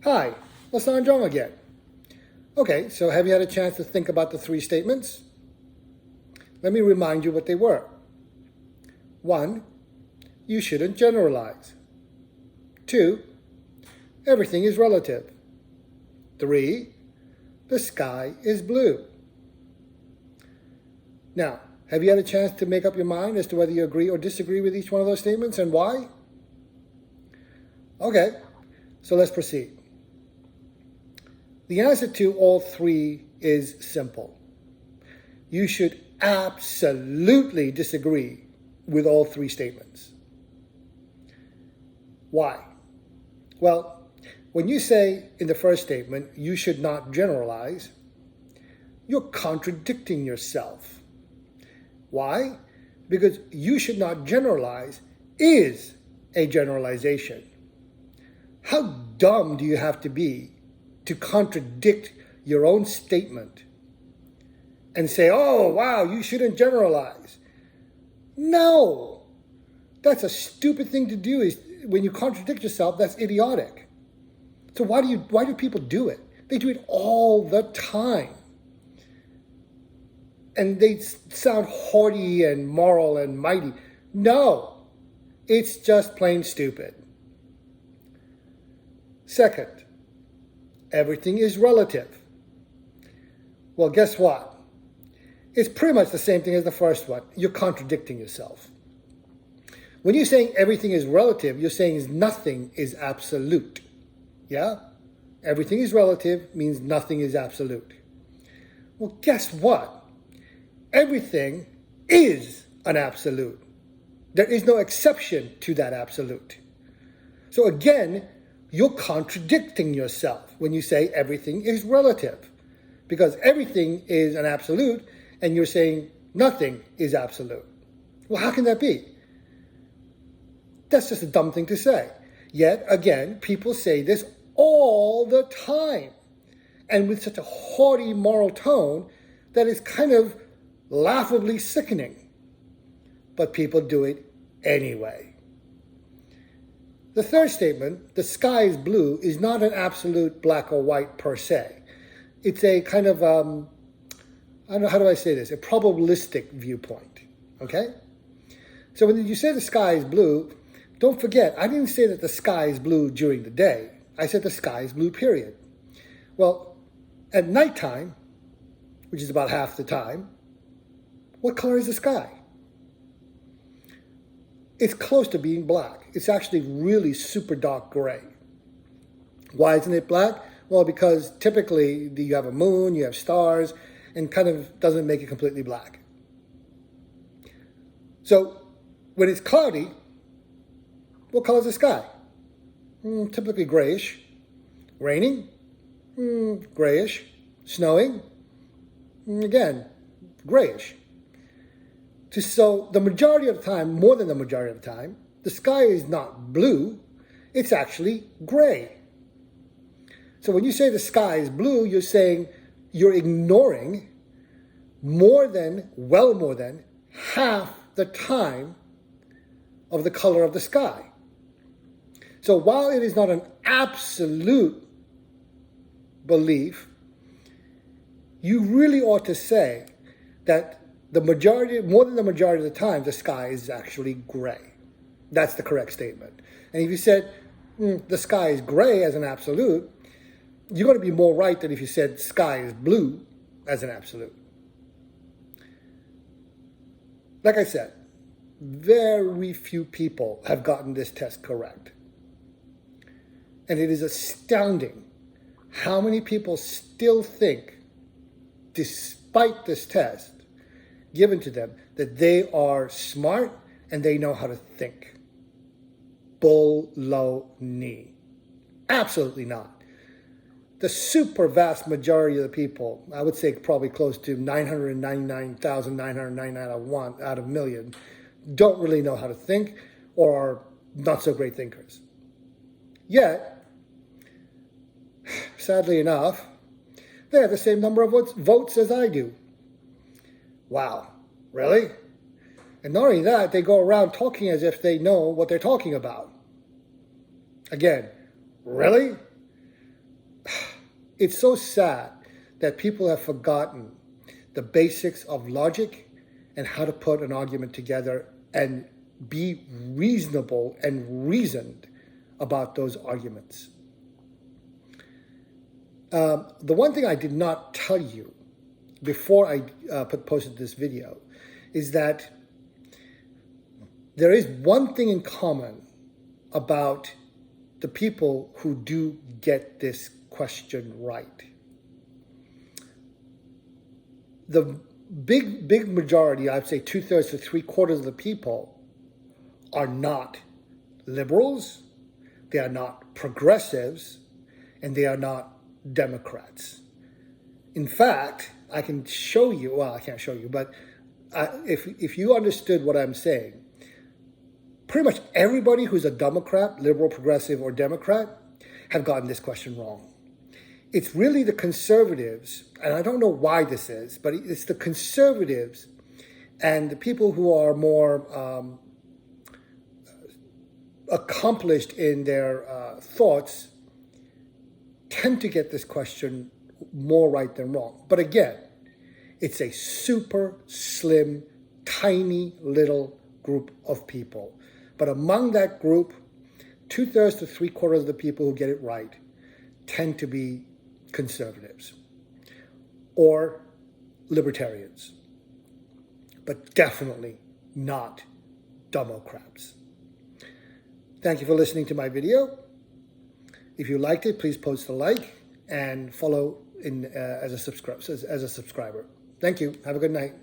Hi, Lasan Jong again. Okay, so have you had a chance to think about the three statements? Let me remind you what they were. 1, you shouldn't generalize. 2, everything is relative. 3, the sky is blue. Now, have you had a chance to make up your mind as to whether you agree or disagree with each one of those statements and why? Okay, so let's proceed. The answer to all three is simple. You should absolutely disagree with all three statements. Why? Well, when you say in the first statement, you should not generalize, you're contradicting yourself. Why? Because you should not generalize is a generalization. How dumb do you have to be to contradict your own statement and say, oh, wow, you shouldn't generalize? No, that's a stupid thing to do. Is when you contradict yourself, that's idiotic. So why do people do it? They do it all the time. And they sound haughty and moral and mighty. No, it's just plain stupid. Second, everything is relative. Well, guess what? It's pretty much the same thing as the first one. You're contradicting yourself. When you're saying everything is relative, you're saying nothing is absolute. Yeah? Everything is relative means nothing is absolute. Well, guess what? Everything is an absolute. There is no exception to that absolute. So again, you're contradicting yourself when you say everything is relative, because everything is an absolute and you're saying nothing is absolute. Well, how can that be? That's just a dumb thing to say. Yet again, people say this all the time, and with such a haughty moral tone that is kind of laughably sickening. But people do it anyway. The third statement, the sky is blue, is not an absolute black or white per se. It's a kind of, I don't know, how do I say this? A probabilistic viewpoint, okay? So when you say the sky is blue, don't forget, I didn't say that the sky is blue during the day. I said the sky is blue, period. Well, at nighttime, which is about half the time, what color is the sky? It's close to being black. It's actually really super dark gray. Why isn't it black? Well, because typically you have a moon, you have stars, and kind of doesn't make it completely black. So when it's cloudy, what color is the sky? Typically grayish. Raining? Grayish. Snowing? Again, grayish. So the majority of the time, more than the majority of the time, the sky is not blue, it's actually gray. So when you say the sky is blue, you're saying you're ignoring more than half the time of the color of the sky. So while it is not an absolute belief, you really ought to say that more than the majority of the time, the sky is actually gray. That's the correct statement. And if you said the sky is gray as an absolute, you're going to be more right than if you said sky is blue as an absolute. Like I said, very few people have gotten this test correct. And it is astounding how many people still think, despite this test given to them, that they are smart and they know how to think. Bull-lo-knee. Absolutely not. The super vast majority of the people, I would say probably close to 999,999 out of a million, don't really know how to think or are not so great thinkers. Yet, sadly enough, they have the same number of votes as I do. Wow, really? And not only that, they go around talking as if they know what they're talking about. Again, really? It's so sad that people have forgotten the basics of logic and how to put an argument together and be reasonable and reasoned about those arguments. The one thing I did not tell you before I posted this video is that there is one thing in common about the people who do get this question right. The big majority, I'd say 2/3 to 3/4 of the people, are not liberals, they are not progressives, and they are not Democrats. In fact, I can show you, well, I can't show you, but if you understood what I'm saying, pretty much everybody who's a Democrat, liberal, progressive, or Democrat have gotten this question wrong. It's really the conservatives, and I don't know why this is, but it's the conservatives and the people who are more accomplished in their thoughts tend to get this question more right than wrong. But again, it's a super slim, tiny little group of people. But among that group, 2/3 to 3/4 of the people who get it right tend to be conservatives or libertarians, but definitely not Democrats. Thank you for listening to my video. If you liked it, please post a like and follow as a subscriber. Thank you. Have a good night.